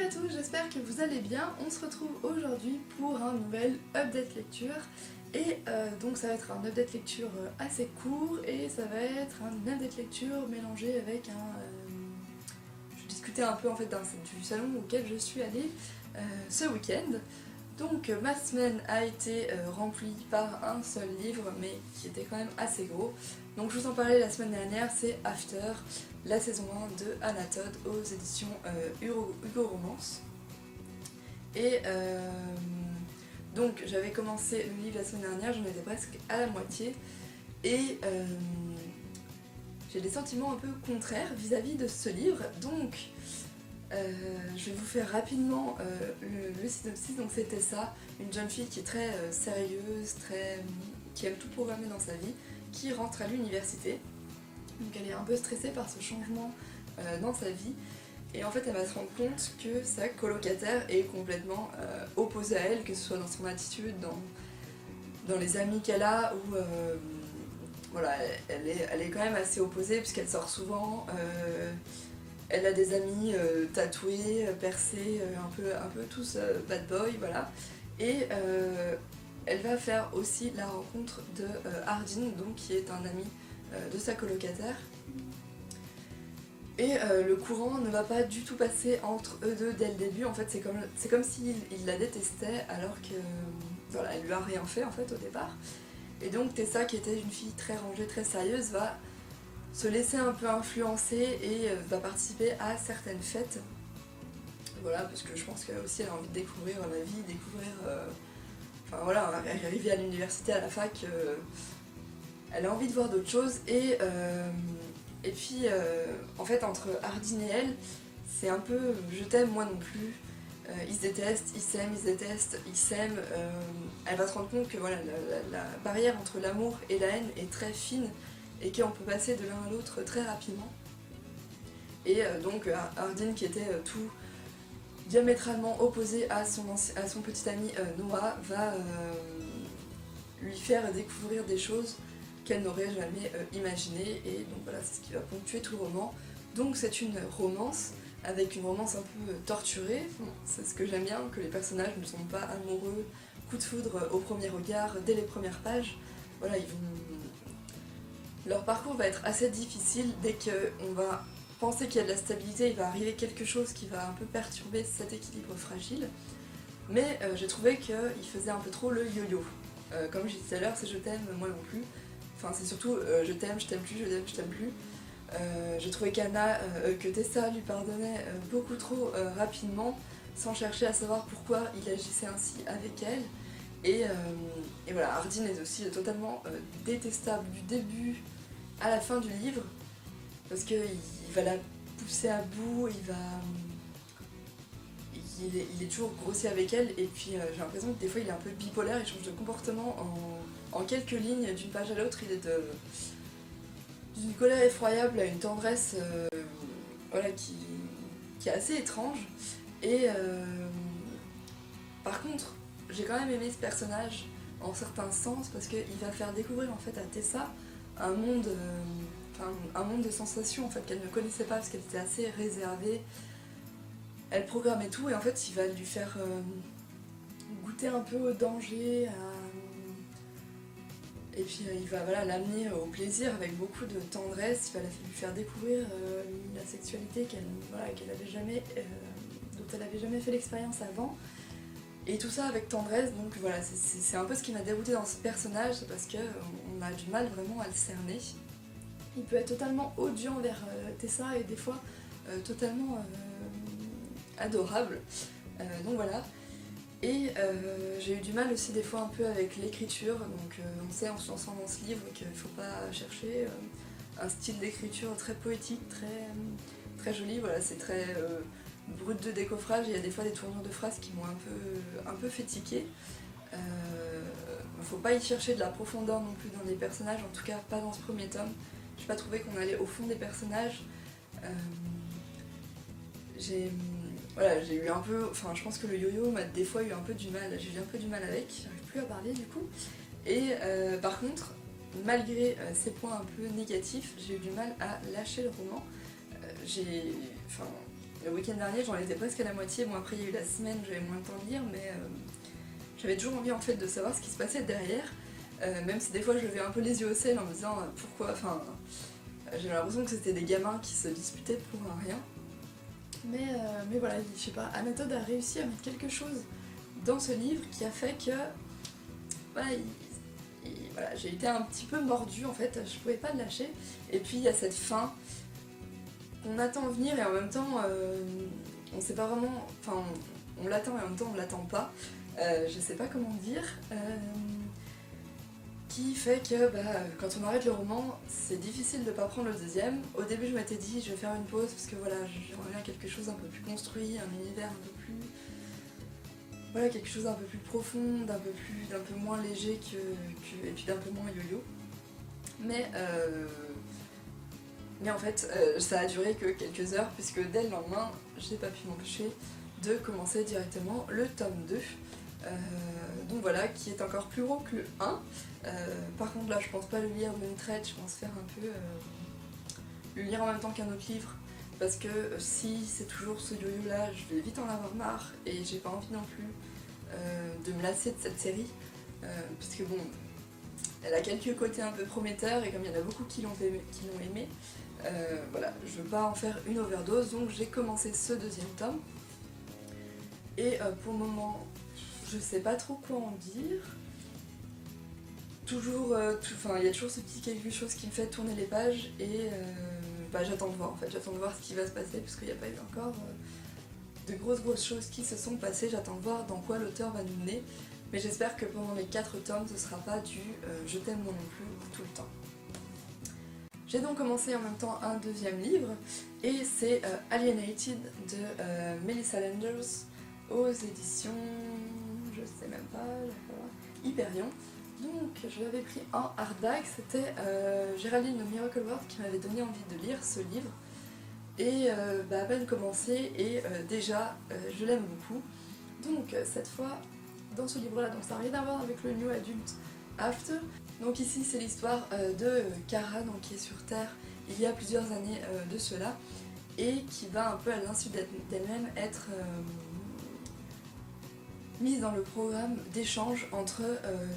à tous, j'espère que vous allez bien. On se retrouve aujourd'hui pour un nouvel update lecture. Et donc ça va être un update lecture assez court et ça va être un update lecture mélangé avec je discutais un peu en fait du salon auquel je suis allée ce week-end. Donc ma semaine a été remplie par un seul livre mais qui était quand même assez gros. Donc je vous en parlais la semaine dernière, c'est After, la saison 1 de Anna Todd aux éditions Hugo Romance. Et donc j'avais commencé le livre la semaine dernière, j'en étais presque à la moitié et j'ai des sentiments un peu contraires vis-à-vis de ce livre. Donc je vais vous faire rapidement le synopsis. Donc c'était ça, une jeune fille qui est très sérieuse, qui aime tout programmer dans sa vie, qui rentre à l'université. Donc elle est un peu stressée par ce changement dans sa vie. Et en fait elle va se rendre compte que sa colocataire est complètement opposée à elle, que ce soit dans son attitude, dans les amis qu'elle a, ou voilà, elle est quand même assez opposée puisqu'elle sort souvent. Elle a des amis tatoués, percés, un peu tous bad boy, voilà. Et elle va faire aussi la rencontre de Hardin, donc qui est un ami de sa colocataire. Et le courant ne va pas du tout passer entre eux deux dès le début. En fait, c'est comme s'il la détestait alors que voilà, elle lui a rien fait en fait au départ. Et donc Tessa, qui était une fille très rangée, très sérieuse, va se laisser un peu influencer et va participer à certaines fêtes. Voilà, parce que je pense qu'elle aussi elle a envie de découvrir la vie, enfin voilà, arriver à l'université, à la fac, elle a envie de voir d'autres choses. Et puis en fait entre Hardin et elle, c'est un peu je t'aime moi non plus. Ils se détestent, ils s'aiment, ils se détestent, ils s'aiment. Elle va se rendre compte que voilà, la barrière entre l'amour et la haine est très fine et qu'on peut passer de l'un à l'autre très rapidement. Et donc Hardin, qui était tout diamétralement opposé à son petit ami Noah, va lui faire découvrir des choses qu'elle n'aurait jamais imaginées. Et donc voilà, c'est ce qui va ponctuer tout le roman. Donc c'est une romance, avec une romance un peu torturée. C'est ce que j'aime bien, que les personnages ne sont pas amoureux, coup de foudre au premier regard, dès les premières pages. Voilà, leur parcours va être assez difficile. Dès qu'on va penser qu'il y a de la stabilité, il va arriver quelque chose qui va un peu perturber cet équilibre fragile. Mais j'ai trouvé qu'il faisait un peu trop le yo-yo. Comme je disais tout à l'heure, c'est je t'aime, moi non plus. Enfin, c'est surtout je t'aime plus, je t'aime plus. J'ai trouvé que Tessa lui pardonnait beaucoup trop rapidement, sans chercher à savoir pourquoi il agissait ainsi avec elle. Et voilà, Hardin est aussi totalement détestable du début à la fin du livre, parce qu'il va la pousser à bout, il est toujours grossier avec elle, et puis j'ai l'impression que des fois il est un peu bipolaire, il change de comportement en quelques lignes, d'une page à l'autre. Il est d'une colère effroyable à une tendresse voilà, qui est assez étrange. Et par contre, j'ai quand même aimé ce personnage en certains sens, parce qu'il va faire découvrir en fait à Tessa un monde de sensations en fait, qu'elle ne connaissait pas, parce qu'elle était assez réservée. Elle programmait tout, et en fait il va lui faire goûter un peu au danger, et puis il va voilà, l'amener au plaisir avec beaucoup de tendresse. Il va lui faire découvrir la sexualité dont elle avait jamais fait l'expérience avant. Et tout ça avec tendresse. Donc voilà, c'est un peu ce qui m'a dérouté dans ce personnage, parce qu'on a du mal vraiment à le cerner. Il peut être totalement odieux envers Tessa, et des fois totalement adorable. Donc voilà. Et j'ai eu du mal aussi des fois un peu avec l'écriture. Donc on sait en se lançant dans ce livre qu'il ne faut pas chercher un style d'écriture très poétique, très joli. Voilà, c'est très brut de décoffrage. Il y a des fois des tournures de phrases qui m'ont un peu fait tiquer. Il ne faut pas y chercher de la profondeur non plus dans les personnages, en tout cas pas dans ce premier tome. J'ai pas trouvé qu'on allait au fond des personnages. J'ai eu un peu, enfin je pense que le yo-yo m'a des fois eu un peu du mal, j'ai eu un peu du mal avec, j'arrive plus à parler du coup. Et par contre, malgré ces points un peu négatifs, j'ai eu du mal à lâcher le roman. Le week-end dernier, j'en étais presque à la moitié. Bon, après, il y a eu la semaine où j'avais moins le temps de lire, mais j'avais toujours envie en fait de savoir ce qui se passait derrière. Même si des fois je levais un peu les yeux au ciel en me disant pourquoi, enfin, j'ai l'impression que c'était des gamins qui se disputaient pour rien. Mais voilà, je sais pas, Anatole a réussi à mettre quelque chose dans ce livre qui a fait que voilà, voilà, j'ai été un petit peu mordue en fait, je pouvais pas le lâcher. Et puis il y a cette fin qu'on attend venir et en même temps on sait pas vraiment, enfin on l'attend et en même temps on l'attend pas. Je sais pas comment dire. Qui fait que quand on arrête le roman, c'est difficile de pas prendre le deuxième. Au début, je m'étais dit, je vais faire une pause parce que voilà, j'aimerais bien quelque chose un peu plus construit, un univers un peu plus. Voilà, quelque chose d'un peu plus profond, d'un peu moins léger et puis d'un peu moins yo-yo. Mais en fait, ça a duré que quelques heures, puisque dès le lendemain, j'ai pas pu m'empêcher de commencer directement le tome 2. Donc voilà, qui est encore plus gros que le 1. Par contre là je pense pas le lire d'une traite, je pense faire un peu le lire en même temps qu'un autre livre, parce que si c'est toujours ce yo-yo là, je vais vite en avoir marre et j'ai pas envie non plus de me lasser de cette série, puisque bon, elle a quelques côtés un peu prometteurs et comme il y en a beaucoup qui l'ont aimé, voilà, je veux pas en faire une overdose, donc j'ai commencé ce deuxième tome et pour le moment je sais pas trop quoi en dire. Toujours, il y a toujours ce petit quelque chose qui me fait tourner les pages et j'attends de voir en fait, j'attends de voir ce qui va se passer parce qu'il n'y a pas eu encore de grosses choses qui se sont passées, j'attends de voir dans quoi l'auteur va nous mener, mais j'espère que pendant les 4 tomes ce sera pas du je t'aime moi non plus tout le temps. J'ai donc commencé en même temps un deuxième livre et c'est Alienated de Melissa Landers aux éditions, je sais même pas, Hyperion. Donc je l'avais pris en hardback, c'était Géraldine de Miracle World qui m'avait donné envie de lire ce livre. Et à peine commencé et déjà je l'aime beaucoup. Donc cette fois, dans ce livre-là, donc ça n'a rien à voir avec le New Adult After. Donc ici c'est l'histoire de Kara, donc, qui est sur Terre il y a plusieurs années de cela, et qui va un peu à l'insu d'elle-même être mise dans le programme d'échange entre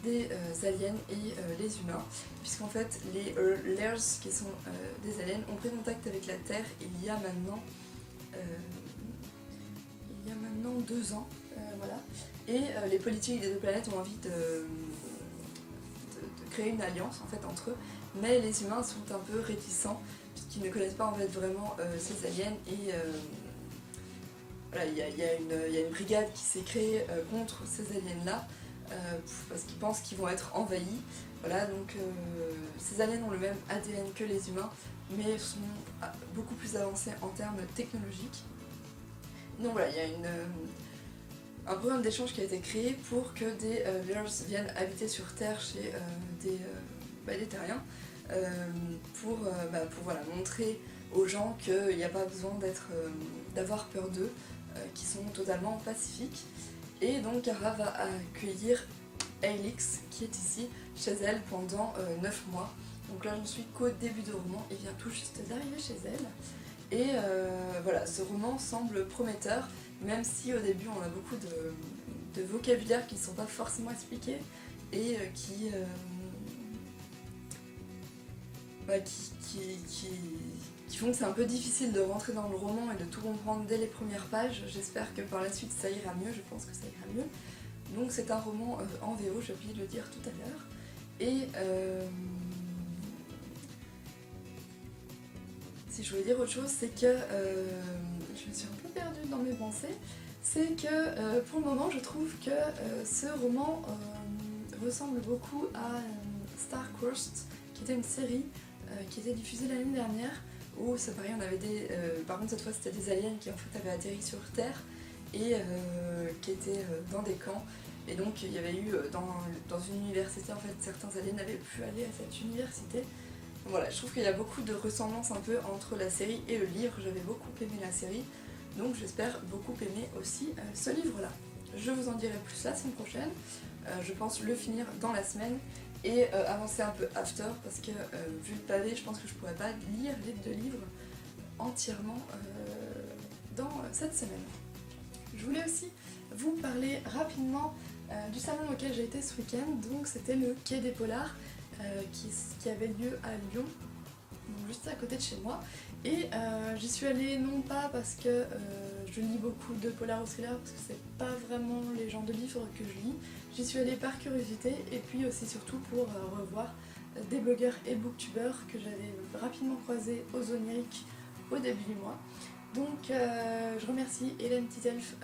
des aliens et les humains, puisqu'en fait les Lairs, qui sont des aliens, ont pris contact avec la Terre il y a maintenant 2 ans, voilà. Et les politiques des deux planètes ont envie de créer une alliance en fait entre eux, mais les humains sont un peu réticents puisqu'ils ne connaissent pas en fait vraiment ces aliens et voilà, il y a une brigade qui s'est créée contre ces aliens-là parce qu'ils pensent qu'ils vont être envahis. Voilà, donc ces aliens ont le même ADN que les humains, mais sont beaucoup plus avancés en termes technologiques. Donc voilà, il y a un programme d'échange qui a été créé pour que des Lairs viennent habiter sur Terre chez des terriens pour voilà, montrer aux gens qu'il n'y a pas besoin d'avoir peur d'eux, qui sont totalement pacifiques. Et donc Kara va accueillir Aelix qui est ici chez elle pendant 9 mois. Donc là j'en suis qu'au début de roman, il vient tout juste d'arriver chez elle. Et voilà, ce roman semble prometteur, même si au début on a beaucoup de vocabulaire qui ne sont pas forcément expliqués et qui font que c'est un peu difficile de rentrer dans le roman et de tout comprendre dès les premières pages. J'espère que par la suite ça ira mieux, je pense que ça ira mieux. Donc c'est un roman en VO, j'ai oublié de le dire tout à l'heure. Et si je voulais dire autre chose, c'est que je me suis un peu perdue dans mes pensées. C'est que pour le moment je trouve que ce roman ressemble beaucoup à Star Quest, qui était une série qui était diffusée l'année dernière, où c'est pareil, on avait par contre cette fois c'était des aliens qui en fait avaient atterri sur Terre et qui étaient dans des camps, et donc il y avait eu dans une université en fait certains aliens n'avaient pu aller à cette université. Donc voilà, je trouve qu'il y a beaucoup de ressemblances un peu entre la série et le livre, j'avais beaucoup aimé la série, donc j'espère beaucoup aimer aussi ce livre-là. Je vous en dirai plus la semaine prochaine, je pense le finir dans la semaine et avancer un peu after, parce que vu le pavé, je pense que je pourrais pas lire les 2 livres entièrement dans cette semaine. Je voulais aussi vous parler rapidement du salon auquel j'ai été ce week-end, donc c'était le Quai des Polars qui avait lieu à Lyon, donc juste à côté de chez moi. Et j'y suis allée non pas parce que je lis beaucoup de polar ou thriller, parce que c'est pas vraiment les genres de livres que je lis. J'y suis allée par curiosité et puis aussi surtout pour revoir des blogueurs et booktubeurs que j'avais rapidement croisés aux Oniriques au début du mois. Donc je remercie Hélène Titelf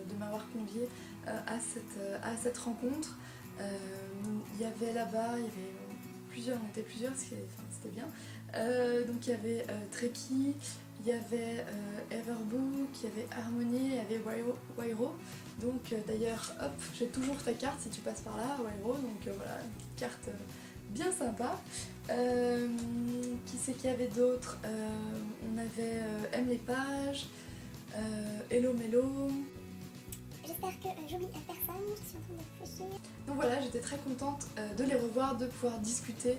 de m'avoir conviée à cette rencontre. Il y avait là-bas, il y avait plusieurs, on était plusieurs, c'était bien. Donc il y avait Treki, il y avait Everbook, il y avait Harmony, il y avait Wairo. Donc d'ailleurs, hop, j'ai toujours ta carte si tu passes par là, Wairo. Donc voilà, une petite carte bien sympa. Qui c'est qu'il y avait d'autres? On avait Aime les pages, Hello Mello. J'espère que j'oublie personne, je suis en train de réfléchir. Donc voilà, j'étais très contente de les revoir, de pouvoir discuter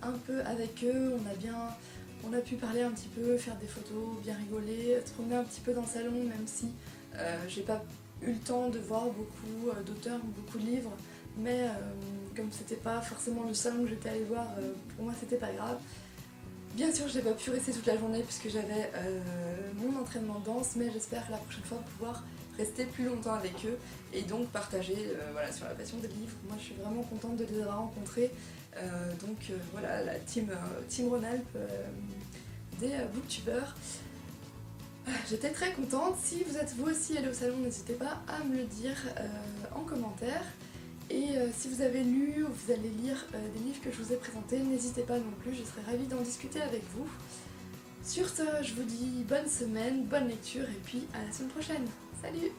un peu avec eux. On a pu parler un petit peu, faire des photos, bien rigoler, se promener un petit peu dans le salon, même si j'ai pas eu le temps de voir beaucoup d'auteurs, beaucoup de livres. Mais comme c'était pas forcément le salon que j'étais allée voir, pour moi c'était pas grave. Bien sûr, je n'ai pas pu rester toute la journée puisque j'avais mon entraînement de danse, mais j'espère la prochaine fois pouvoir rester plus longtemps avec eux et donc partager voilà, sur la passion des livres. Moi je suis vraiment contente de les avoir rencontrés. Voilà, la team Rhône-Alpes des booktubeurs. J'étais très contente. Si vous êtes vous aussi allé au salon, n'hésitez pas à me le dire en commentaire. Et si vous avez lu ou vous allez lire des livres que je vous ai présentés, n'hésitez pas non plus, je serais ravie d'en discuter avec vous. Sur ce, je vous dis bonne semaine, bonne lecture et puis à la semaine prochaine. Salut!